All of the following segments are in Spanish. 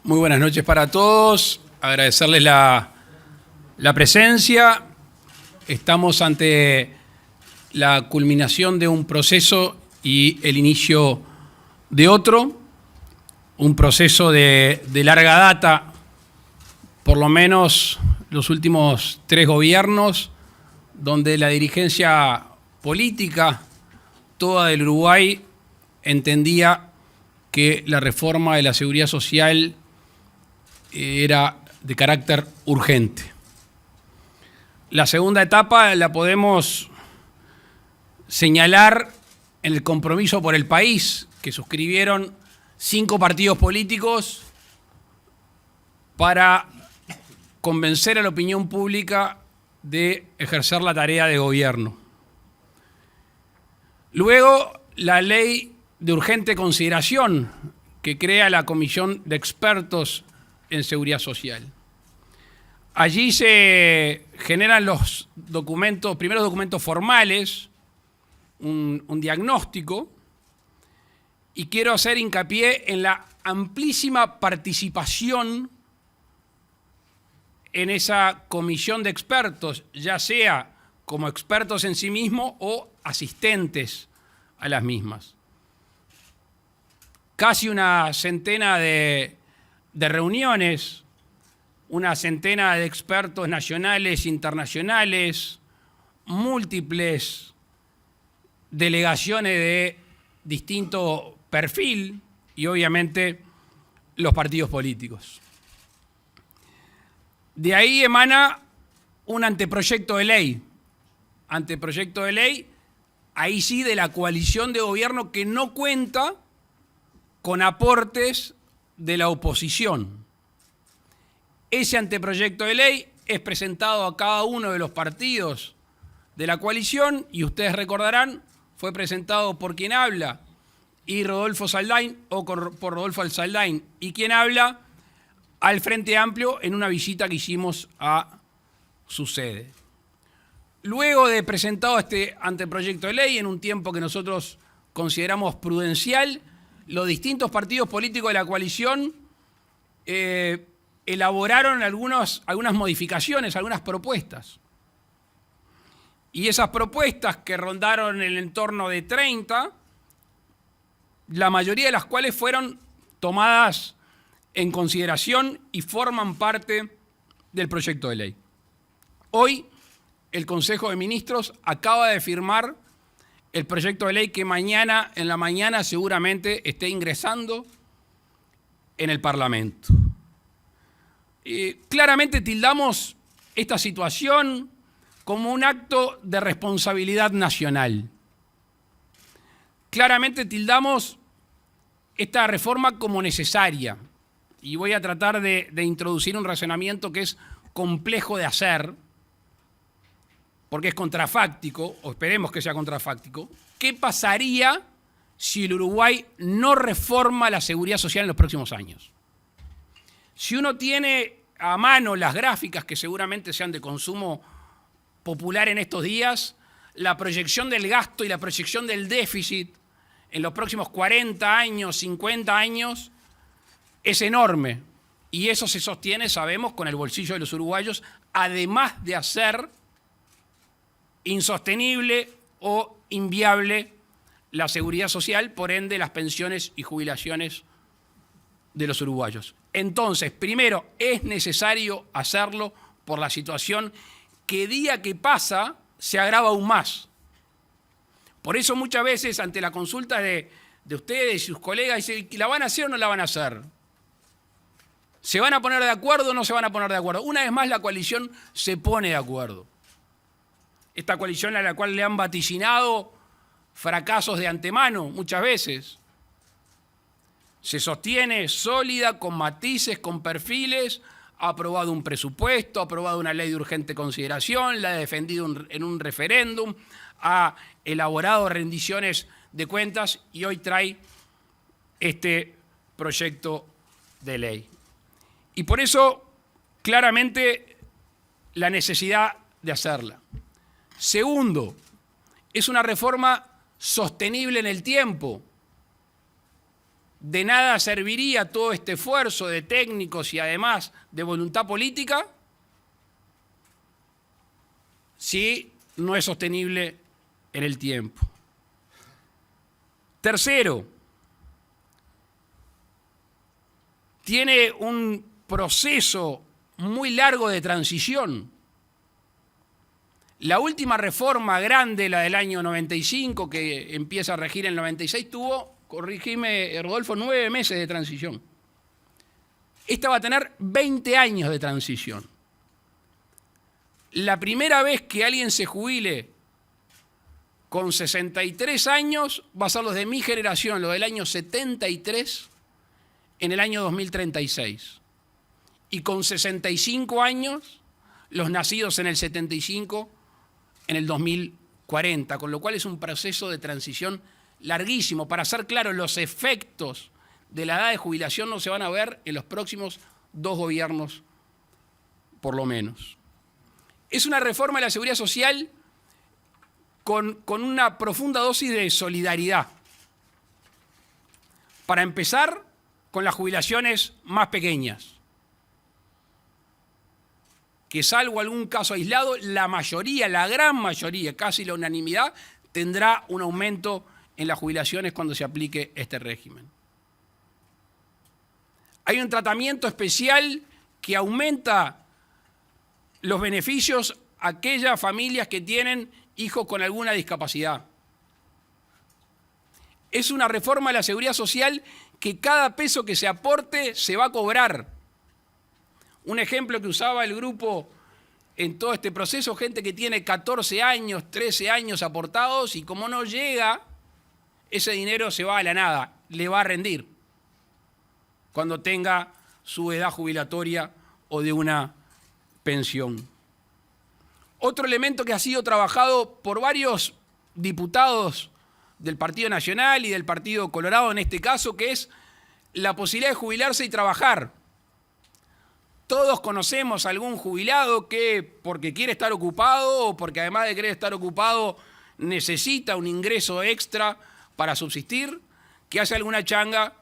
Muy buenas noches para todos. Agradecerles la presencia. Estamos ante la culminación de un proceso y el inicio de otro. Un proceso de larga data, por lo menos los últimos 3 gobiernos, donde la dirigencia política toda del Uruguay entendía que la reforma de la seguridad social era de carácter urgente. La segunda etapa la podemos señalar en el compromiso por el país que suscribieron 5 partidos políticos para convencer a la opinión pública de ejercer la tarea de gobierno. Luego, la ley de urgente consideración que crea la Comisión de Expertos en Seguridad Social. Allí se generan los primeros documentos formales, un diagnóstico, y quiero hacer hincapié en la amplísima participación en esa comisión de expertos, ya sea como expertos en sí mismos o asistentes a las mismas. Casi una centena de reuniones, una centena de expertos nacionales, internacionales, múltiples delegaciones de distinto perfil y obviamente los partidos políticos. De ahí emana un anteproyecto de ley. Anteproyecto de ley, ahí sí, de la coalición de gobierno que no cuenta con aportes de la oposición. Ese anteproyecto de ley es presentado a cada uno de los partidos de la coalición y ustedes recordarán, fue presentado por quien habla y Rodolfo Saldain, o por Rodolfo Saldain, y quien habla al Frente Amplio en una visita que hicimos a su sede. Luego de presentado este anteproyecto de ley, en un tiempo que nosotros consideramos prudencial, los distintos partidos políticos de la coalición elaboraron algunas modificaciones, algunas propuestas. Y esas propuestas que rondaron en el entorno de 30, la mayoría de las cuales fueron tomadas en consideración y forman parte del proyecto de ley. Hoy, el Consejo de Ministros acaba de firmar el proyecto de ley que mañana, en la mañana, seguramente esté ingresando en el Parlamento. Claramente tildamos esta situación como un acto de responsabilidad nacional. Claramente tildamos esta reforma como necesaria. Y voy a tratar de introducir un razonamiento que es complejo de hacer, porque es contrafáctico, o esperemos que sea contrafáctico. ¿Qué pasaría si el Uruguay no reforma la seguridad social en los próximos años? Si uno tiene a mano las gráficas que seguramente sean de consumo popular en estos días, la proyección del gasto y la proyección del déficit en los próximos 40 años, 50 años, es enorme. Y eso se sostiene, sabemos, con el bolsillo de los uruguayos, además de hacer insostenible o inviable la seguridad social, por ende las pensiones y jubilaciones de los uruguayos. Entonces, primero, es necesario hacerlo por la situación que día que pasa se agrava aún más. Por eso muchas veces ante la consulta de ustedes y sus colegas dicen, ¿la van a hacer o no la van a hacer? ¿Se van a poner de acuerdo o no se van a poner de acuerdo? Una vez más la coalición se pone de acuerdo. Esta coalición a la cual le han vaticinado fracasos de antemano muchas veces. Se sostiene sólida, con matices, con perfiles, ha aprobado un presupuesto, ha aprobado una ley de urgente consideración, la ha defendido en un referéndum, ha elaborado rendiciones de cuentas y hoy trae este proyecto de ley. Y por eso, claramente, la necesidad de hacerla. Segundo, es una reforma sostenible en el tiempo. de nada serviría todo este esfuerzo de técnicos y además de voluntad política si no es sostenible en el tiempo. Tercero, tiene un proceso muy largo de transición. La última reforma grande, la del año 95, que empieza a regir en el 96, tuvo, corrígeme, Rodolfo, 9 meses de transición. Esta va a tener 20 años de transición. La primera vez que alguien se jubile con 63 años va a ser los de mi generación, los del año 73, en el año 2036. Y con 65 años, los nacidos en el 75, en el 2040, con lo cual es un proceso de transición larguísimo. Para ser claro, los efectos de la edad de jubilación no se van a ver en los próximos 2 gobiernos, por lo menos. Es una reforma de la seguridad social con una profunda dosis de solidaridad. Para empezar, con las jubilaciones más pequeñas, que salvo algún caso aislado, la mayoría, la gran mayoría, casi la unanimidad, tendrá un aumento en las jubilaciones cuando se aplique este régimen. Hay un tratamiento especial que aumenta los beneficios a aquellas familias que tienen hijos con alguna discapacidad. Es una reforma de la seguridad social que cada peso que se aporte se va a cobrar. Un ejemplo que usaba el grupo en todo este proceso, gente que tiene 14 años, 13 años aportados y como no llega, ese dinero se va a la nada, le va a rendir cuando tenga su edad jubilatoria o de una pensión. Otro elemento que ha sido trabajado por varios diputados del Partido Nacional y del Partido Colorado en este caso, que es la posibilidad de jubilarse y trabajar. Todos conocemos a algún jubilado que porque quiere estar ocupado o porque además de querer estar ocupado necesita un ingreso extra para subsistir, que hace alguna changa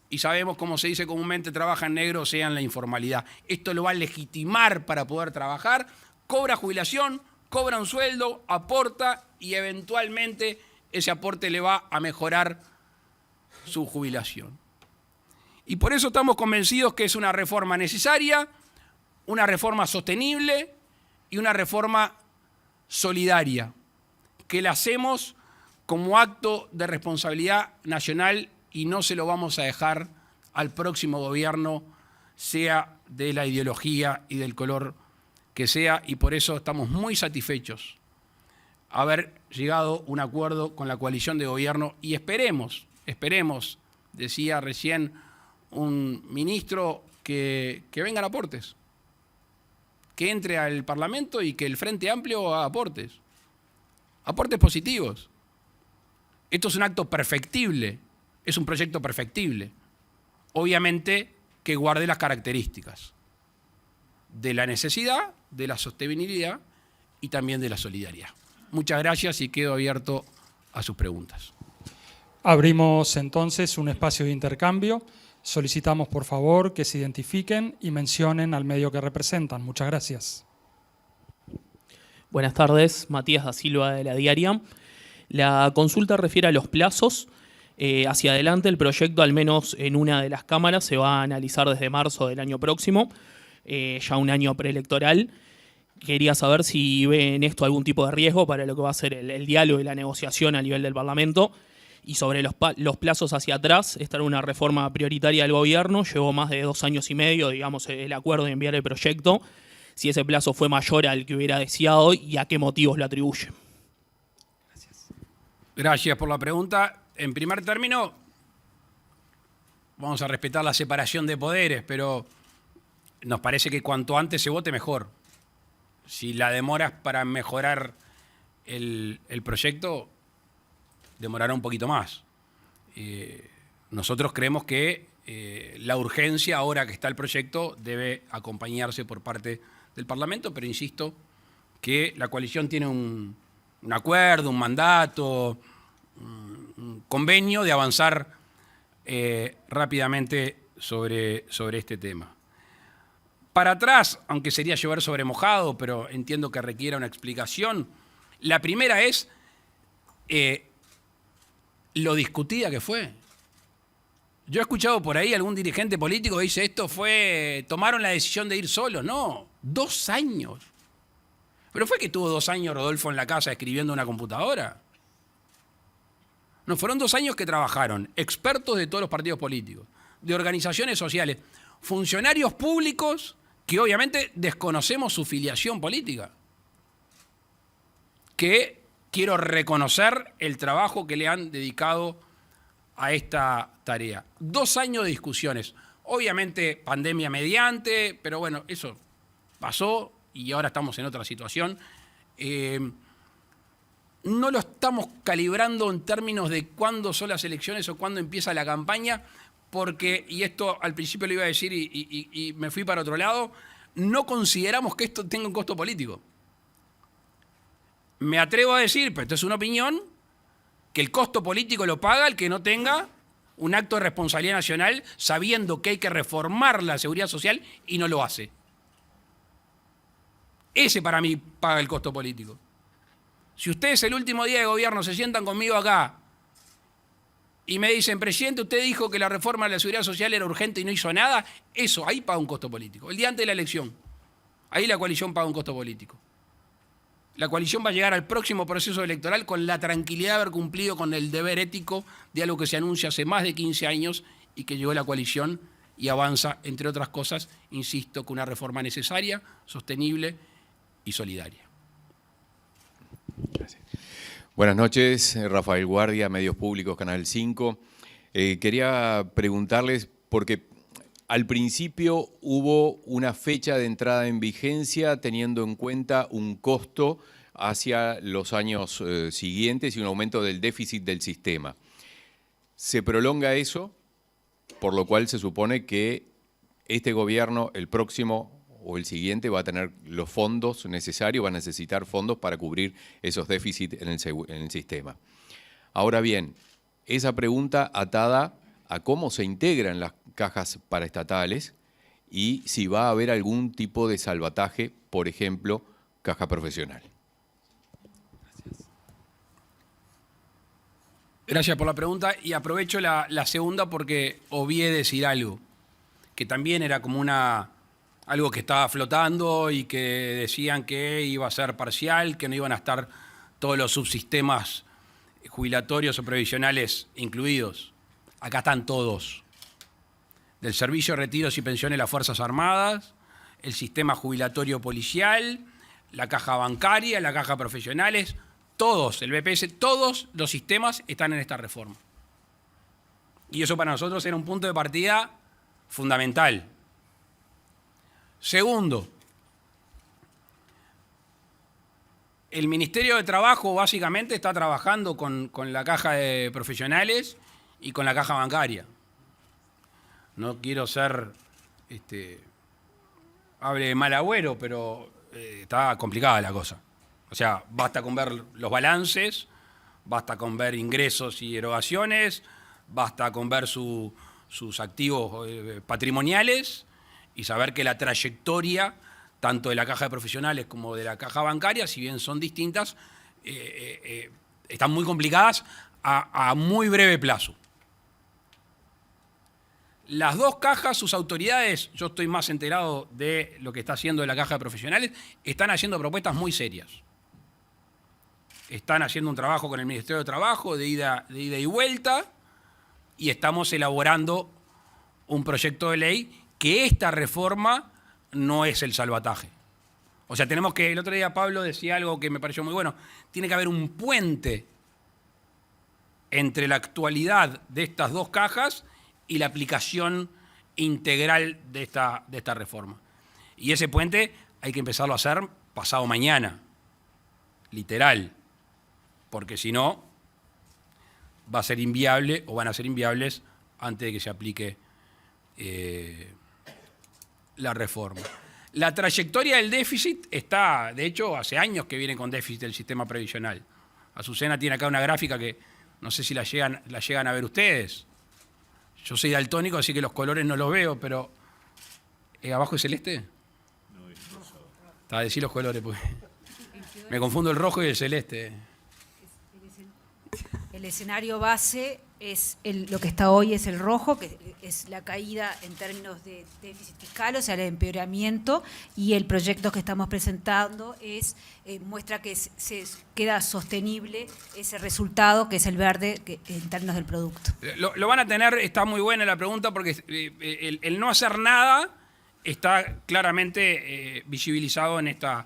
y sabemos, como se dice comúnmente, trabaja en negro, o sea, en la informalidad. Esto lo va a legitimar para poder trabajar, cobra jubilación, cobra un sueldo, aporta y eventualmente ese aporte le va a mejorar su jubilación. Y por eso estamos convencidos que es una reforma necesaria, una reforma sostenible y una reforma solidaria, que la hacemos como acto de responsabilidad nacional y no se lo vamos a dejar al próximo gobierno, sea de la ideología y del color que sea, y por eso estamos muy satisfechos haber llegado a un acuerdo con la coalición de gobierno y esperemos, decía recién un ministro, que vengan aportes, que entre al Parlamento y que el Frente Amplio haga aportes positivos. Esto es un acto perfectible, es un proyecto perfectible, obviamente que guarde las características de la necesidad, de la sostenibilidad y también de la solidaridad. Muchas gracias y quedo abierto a sus preguntas. Abrimos entonces un espacio de intercambio. Solicitamos, por favor, que se identifiquen y mencionen al medio que representan. Muchas gracias. Buenas tardes, Matías da Silva de La Diaria. La consulta refiere a los plazos. Hacia adelante el proyecto, al menos en una de las cámaras, se va a analizar desde marzo del año próximo, ya un año preelectoral. Quería saber si ve en esto algún tipo de riesgo para lo que va a ser el diálogo y la negociación a nivel del Parlamento. Y sobre los plazos hacia atrás, esta era una reforma prioritaria del gobierno, llevó más de 2 años y medio, digamos, el acuerdo de enviar el proyecto, si ese plazo fue mayor al que hubiera deseado y a qué motivos lo atribuye. Gracias. Gracias por la pregunta. En primer término, vamos a respetar la separación de poderes, pero nos parece que cuanto antes se vote mejor. Si la demora es para mejorar el proyecto, demorará un poquito más. Nosotros creemos que la urgencia, ahora que está el proyecto, debe acompañarse por parte del Parlamento, pero insisto que la coalición tiene un acuerdo, un mandato, un convenio de avanzar rápidamente sobre este tema. Para atrás, aunque sería llover sobre mojado, pero entiendo que requiera una explicación. La primera es lo discutida que fue. Yo he escuchado por ahí algún dirigente político que dice tomaron la decisión de ir solos. No, 2 años. ¿Pero fue que tuvo 2 años Rodolfo en la casa escribiendo en una computadora? No, fueron 2 años que trabajaron expertos de todos los partidos políticos, de organizaciones sociales, funcionarios públicos que obviamente desconocemos su filiación política, que quiero reconocer el trabajo que le han dedicado a esta tarea. 2 años de discusiones, obviamente pandemia mediante, pero bueno, eso pasó y ahora estamos en otra situación. No lo estamos calibrando en términos de cuándo son las elecciones o cuándo empieza la campaña, porque, y esto al principio lo iba a decir y me fui para otro lado, no consideramos que esto tenga un costo político. Me atrevo a decir, pero esto es una opinión, que el costo político lo paga el que no tenga un acto de responsabilidad nacional sabiendo que hay que reformar la seguridad social y no lo hace. Ese para mí paga el costo político. Si ustedes el último día de gobierno se sientan conmigo acá y me dicen, presidente, usted dijo que la reforma de la seguridad social era urgente y no hizo nada, eso, ahí paga un costo político. El día antes de la elección, ahí la coalición paga un costo político. La coalición va a llegar al próximo proceso electoral con la tranquilidad de haber cumplido con el deber ético de algo que se anuncia hace más de 15 años y que llegó la coalición y avanza, entre otras cosas, insisto, con una reforma necesaria, sostenible y solidaria. Gracias. Buenas noches, Rafael Guardia, Medios Públicos, Canal 5. Quería preguntarles, porque al principio hubo una fecha de entrada en vigencia teniendo en cuenta un costo hacia los años siguientes y un aumento del déficit del sistema. Se prolonga eso, por lo cual se supone que este gobierno, el próximo o el siguiente, va a tener los fondos necesarios, va a necesitar fondos para cubrir esos déficits en el sistema. Ahora bien, esa pregunta atada a cómo se integran las cajas paraestatales y si va a haber algún tipo de salvataje, por ejemplo, caja profesional. Gracias por la pregunta y aprovecho la segunda porque obvié decir algo, que también era como algo que estaba flotando y que decían que iba a ser parcial, que no iban a estar todos los subsistemas jubilatorios o previsionales incluidos. Acá están todos. Del servicio de retiros y pensiones de las Fuerzas Armadas, el sistema jubilatorio policial, la caja bancaria, la caja profesionales, todos, el BPS, todos los sistemas están en esta reforma. Y eso para nosotros era un punto de partida fundamental. Segundo, el Ministerio de Trabajo básicamente está trabajando con la caja de profesionales y con la caja bancaria. No quiero ser, hable de mal agüero, pero está complicada la cosa. O sea, basta con ver los balances, basta con ver ingresos y erogaciones, basta con ver sus activos patrimoniales y saber que la trayectoria, tanto de la caja de profesionales como de la caja bancaria, si bien son distintas, están muy complicadas a muy breve plazo. Las dos cajas, sus autoridades, yo estoy más enterado de lo que está haciendo la caja de profesionales, están haciendo propuestas muy serias. Están haciendo un trabajo con el Ministerio de Trabajo de ida y vuelta y estamos elaborando un proyecto de ley que esta reforma no es el salvataje. O sea, tenemos que, el otro día Pablo decía algo que me pareció muy bueno, tiene que haber un puente entre la actualidad de estas dos cajas y la aplicación integral de esta reforma. Y ese puente hay que empezarlo a hacer pasado mañana, literal, porque si no va a ser inviable o van a ser inviables antes de que se aplique la reforma. La trayectoria del déficit está, de hecho, hace años que viene con déficit el sistema previsional. Azucena tiene acá una gráfica que no sé si la llegan a ver ustedes. Yo soy daltónico, así que los colores no los veo, pero ¿abajo es celeste? No, es rosa. Está, decir los colores, porque me confundo el rojo y el celeste. El escenario base es lo que está hoy es el rojo, que es la caída en términos de déficit fiscal, o sea, el empeoramiento, y el proyecto que estamos presentando muestra que se queda sostenible ese resultado, que es el verde, en términos del producto. Lo van a tener, está muy buena la pregunta, porque el no hacer nada está claramente visibilizado en esta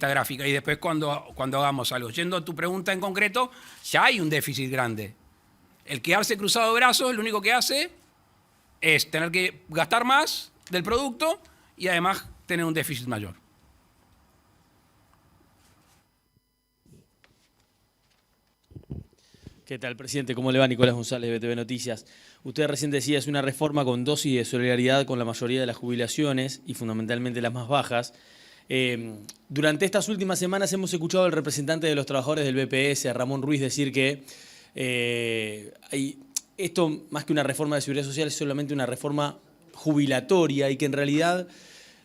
gráfica, y después cuando hagamos algo. Yendo a tu pregunta en concreto, ya hay un déficit grande. El quedarse cruzado de brazos lo único que hace es tener que gastar más del producto y además tener un déficit mayor. ¿Qué tal, presidente? ¿Cómo le va? Nicolás González, BTV Noticias. Usted recién decía, es una reforma con dosis de solidaridad con la mayoría de las jubilaciones y fundamentalmente las más bajas. Durante estas últimas semanas hemos escuchado al representante de los trabajadores del BPS, a Ramón Ruiz, decir que esto, más que una reforma de seguridad social, es solamente una reforma jubilatoria y que en realidad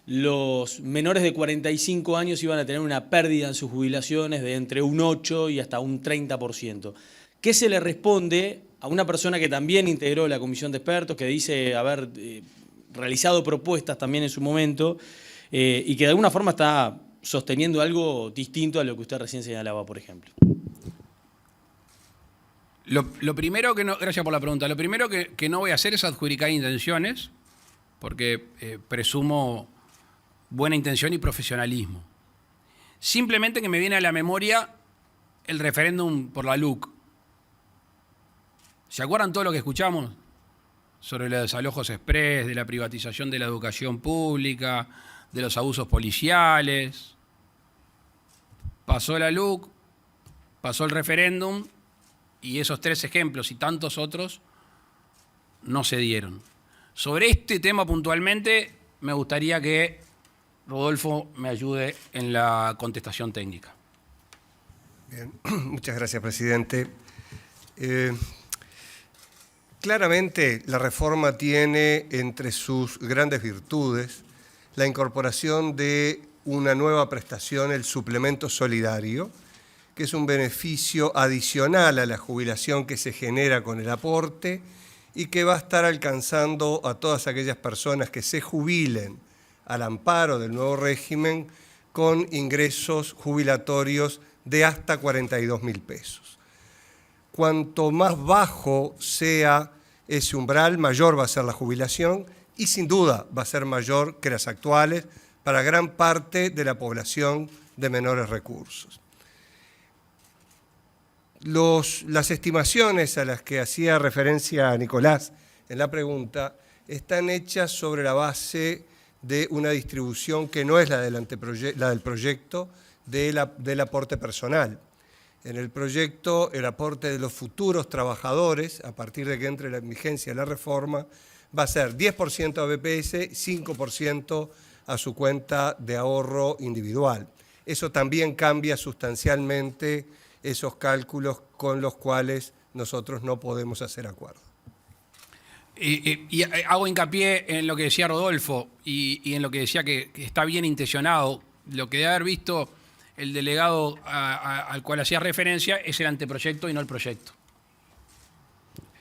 los menores de 45 años iban a tener una pérdida en sus jubilaciones de entre un 8 y hasta un 30%. ¿Qué se le responde a una persona que también integró la comisión de expertos, que dice haber realizado propuestas también en su momento y que de alguna forma está sosteniendo algo distinto a lo que usted recién señalaba, por ejemplo? Lo primero que no, gracias por la pregunta. Lo primero que no voy a hacer es adjudicar intenciones, porque presumo buena intención y profesionalismo. Simplemente que me viene a la memoria el referéndum por la LUC. ¿Se acuerdan todo lo que escuchamos sobre los desalojos express, de la privatización de la educación pública, de los abusos policiales? Pasó la LUC, pasó el referéndum, y esos 3 ejemplos y tantos otros no se dieron. Sobre este tema puntualmente, me gustaría que Rodolfo me ayude en la contestación técnica. Bien, muchas gracias, presidente. Claramente, la reforma tiene entre sus grandes virtudes la incorporación de una nueva prestación, el suplemento solidario, que es un beneficio adicional a la jubilación que se genera con el aporte y que va a estar alcanzando a todas aquellas personas que se jubilen al amparo del nuevo régimen con ingresos jubilatorios de hasta 42.000 pesos. Cuanto más bajo sea ese umbral, mayor va a ser la jubilación y sin duda va a ser mayor que las actuales para gran parte de la población de menores recursos. Las estimaciones a las que hacía referencia Nicolás en la pregunta están hechas sobre la base de una distribución que no es la del proyecto del aporte personal. En el proyecto, el aporte de los futuros trabajadores, a partir de que entre en vigencia la reforma, va a ser 10% a BPS, 5% a su cuenta de ahorro individual. Eso también cambia sustancialmente esos cálculos con los cuales nosotros no podemos hacer acuerdo. Y hago hincapié en lo que decía Rodolfo y en lo que decía que está bien intencionado. Lo que debe haber visto el delegado al cual hacía referencia es el anteproyecto y no el proyecto,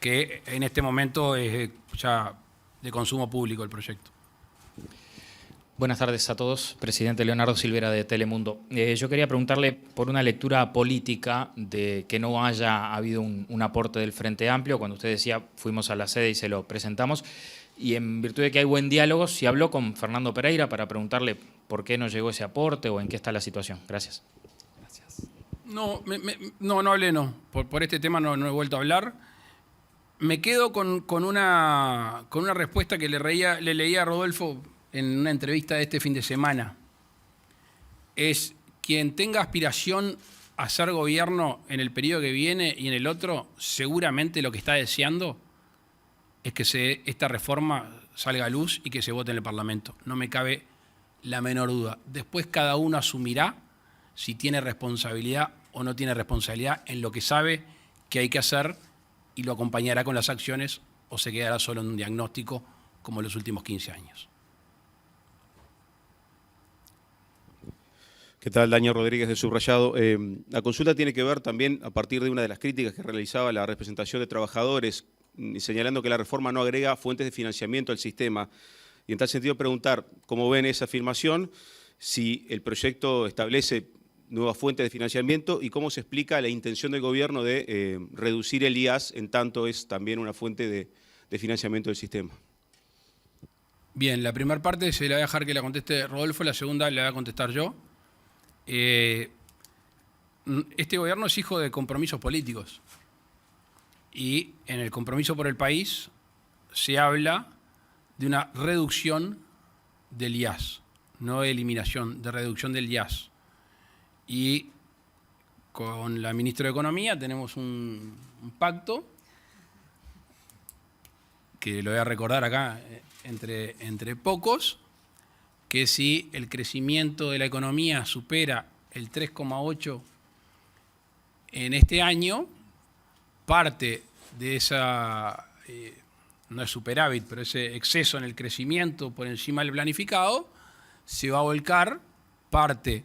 que en este momento es ya de consumo público el proyecto. Buenas tardes a todos. Presidente Leonardo Silvera de Telemundo. Yo quería preguntarle por una lectura política de que no haya habido un aporte del Frente Amplio. Cuando usted decía, fuimos a la sede y se lo presentamos. Y en virtud de que hay buen diálogo, si habló con Fernando Pereira para preguntarle por qué no llegó ese aporte o en qué está la situación. Gracias. No hablé, no. Por este tema no he vuelto a hablar. Me quedo con una respuesta que le leía a Rodolfo en una entrevista de este fin de semana. Es quien tenga aspiración a ser gobierno en el periodo que viene y en el otro, seguramente lo que está deseando es que esta reforma salga a luz y que se vote en el Parlamento. No me cabe la menor duda. Después cada uno asumirá si tiene responsabilidad o no tiene responsabilidad en lo que sabe que hay que hacer y lo acompañará con las acciones o se quedará solo en un diagnóstico como en los últimos 15 años. ¿Qué tal? Daniel Rodríguez de Subrayado. La consulta tiene que ver también a partir de una de las críticas que realizaba la representación de trabajadores, señalando que la reforma no agrega fuentes de financiamiento al sistema. Y en tal sentido preguntar cómo ven esa afirmación, si el proyecto establece nuevas fuentes de financiamiento y cómo se explica la intención del gobierno de reducir el IAS en tanto es también una fuente de financiamiento del sistema. Bien, la primera parte se la voy a dejar que la conteste Rodolfo, la segunda la voy a contestar yo. Este gobierno es hijo de compromisos políticos y en el compromiso por el país se habla de una reducción del IAS, no de eliminación, de reducción del IAS. Y con la ministra de Economía tenemos un pacto que lo voy a recordar acá entre pocos, que si el crecimiento de la economía supera el 3,8 en este año, parte de esa, no es superávit, pero ese exceso en el crecimiento por encima del planificado, se va a volcar parte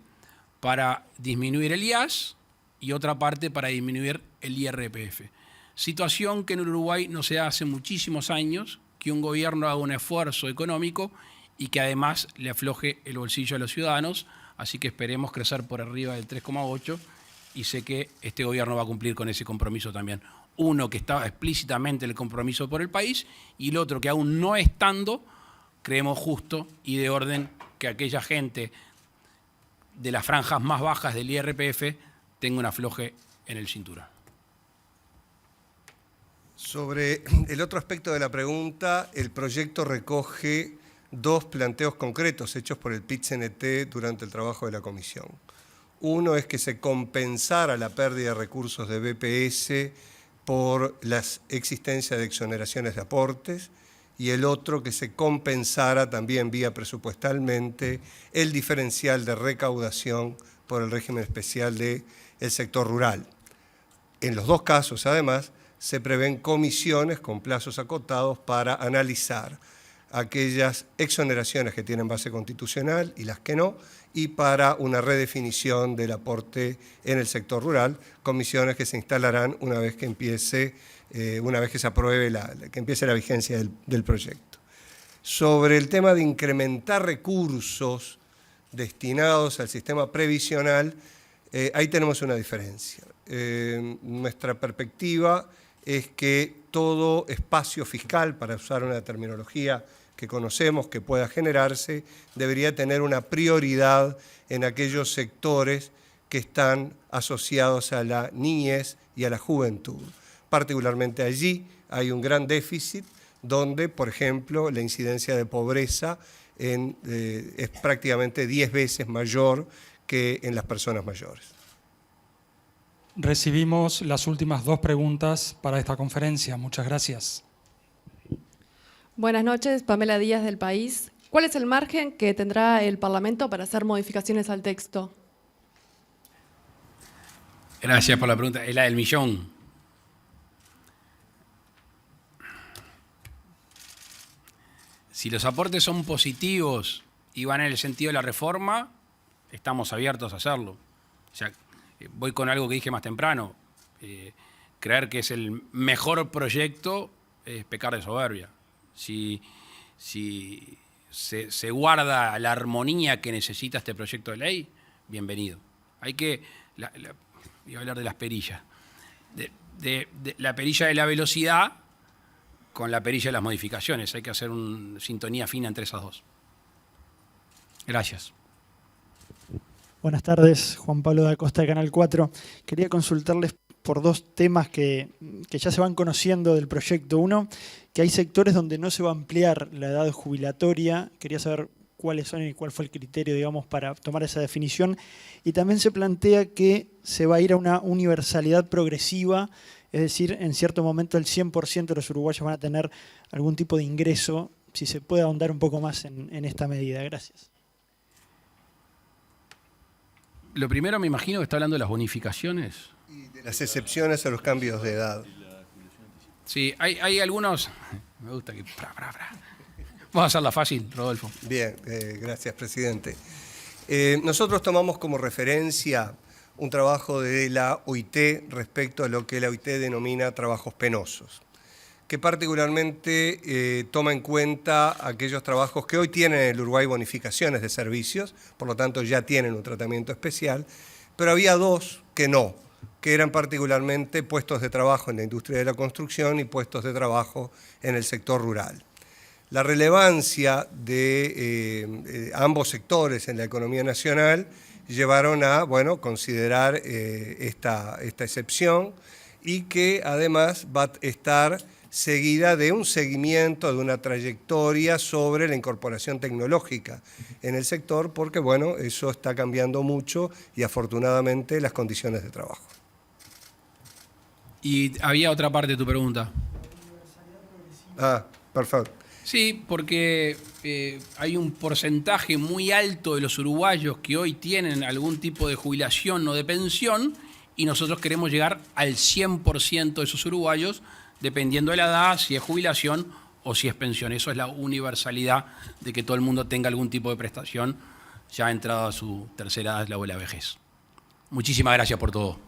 para disminuir el IAS y otra parte para disminuir el IRPF. Situación que en Uruguay no se da hace muchísimos años, que un gobierno haga un esfuerzo económico y que además le afloje el bolsillo a los ciudadanos, así que esperemos crecer por arriba del 3,8 y sé que este gobierno va a cumplir con ese compromiso también. Uno que estaba explícitamente el compromiso por el país y el otro que aún no estando, creemos justo y de orden que aquella gente de las franjas más bajas del IRPF tenga un afloje en el cinturón. Sobre el otro aspecto de la pregunta, el proyecto recoge dos planteos concretos hechos por el PIT-CNT durante el trabajo de la comisión. Uno es que se compensara la pérdida de recursos de BPS por la existencia de exoneraciones de aportes y el otro que se compensara también vía presupuestalmente el diferencial de recaudación por el régimen especial del sector rural. En los dos casos, además, se prevén comisiones con plazos acotados para analizar aquellas exoneraciones que tienen base constitucional y las que no, y para una redefinición del aporte en el sector rural, comisiones que se instalarán una vez que empiece, una vez que se apruebe, que empiece la vigencia del proyecto. Sobre el tema de incrementar recursos destinados al sistema previsional, ahí tenemos una diferencia. Nuestra perspectiva es que todo espacio fiscal, para usar una terminología que conocemos que pueda generarse, debería tener una prioridad en aquellos sectores que están asociados a la niñez y a la juventud. Particularmente allí hay un gran déficit donde, por ejemplo, la incidencia de pobreza es prácticamente 10 veces mayor que en las personas mayores. Recibimos las últimas dos preguntas para esta conferencia. Muchas gracias. Buenas noches, Pamela Díaz del País. ¿Cuál es el margen que tendrá el Parlamento para hacer modificaciones al texto? Gracias por la pregunta. Es la del millón. Si los aportes son positivos y van en el sentido de la reforma, estamos abiertos a hacerlo. O sea, voy con algo que dije más temprano. Creer que es el mejor proyecto es pecar de soberbia. Si se guarda la armonía que necesita este proyecto de ley, bienvenido. Hay que, voy a hablar de las perillas, de la perilla de la velocidad con la perilla de las modificaciones. Hay que hacer una sintonía fina entre esas dos. Gracias. Buenas tardes, Juan Pablo da Costa de Canal 4. Quería consultarles por dos temas que ya se van conociendo del proyecto. Uno, que hay sectores donde no se va a ampliar la edad jubilatoria. Quería saber cuáles son y cuál fue el criterio, digamos, para tomar esa definición. Y también se plantea que se va a ir a una universalidad progresiva, es decir, en cierto momento el 100% de los uruguayos van a tener algún tipo de ingreso. Si se puede ahondar un poco más en esta medida. Gracias. Lo primero, me imagino que está hablando de las bonificaciones. Y de las excepciones a los cambios de edad. Sí, hay algunos... Me gusta que... Vamos a hacerla fácil, Rodolfo. Bien, gracias, presidente. Nosotros tomamos como referencia un trabajo de la OIT respecto a lo que la OIT denomina trabajos penosos, que particularmente toma en cuenta aquellos trabajos que hoy tienen en el Uruguay bonificaciones de servicios, por lo tanto ya tienen un tratamiento especial, pero había dos que no, que eran particularmente puestos de trabajo en la industria de la construcción y puestos de trabajo en el sector rural. La relevancia de ambos sectores en la economía nacional llevaron a considerar esta excepción y que además va a estar seguida de un seguimiento, de una trayectoria sobre la incorporación tecnológica en el sector, porque eso está cambiando mucho y afortunadamente las condiciones de trabajo. Y había otra parte de tu pregunta. Perfecto. Sí, porque hay un porcentaje muy alto de los uruguayos que hoy tienen algún tipo de jubilación o de pensión y nosotros queremos llegar al 100% de esos uruguayos, dependiendo de la edad, si es jubilación o si es pensión. Eso es la universalidad de que todo el mundo tenga algún tipo de prestación ya entrado a su tercera edad o la vejez. Muchísimas gracias por todo.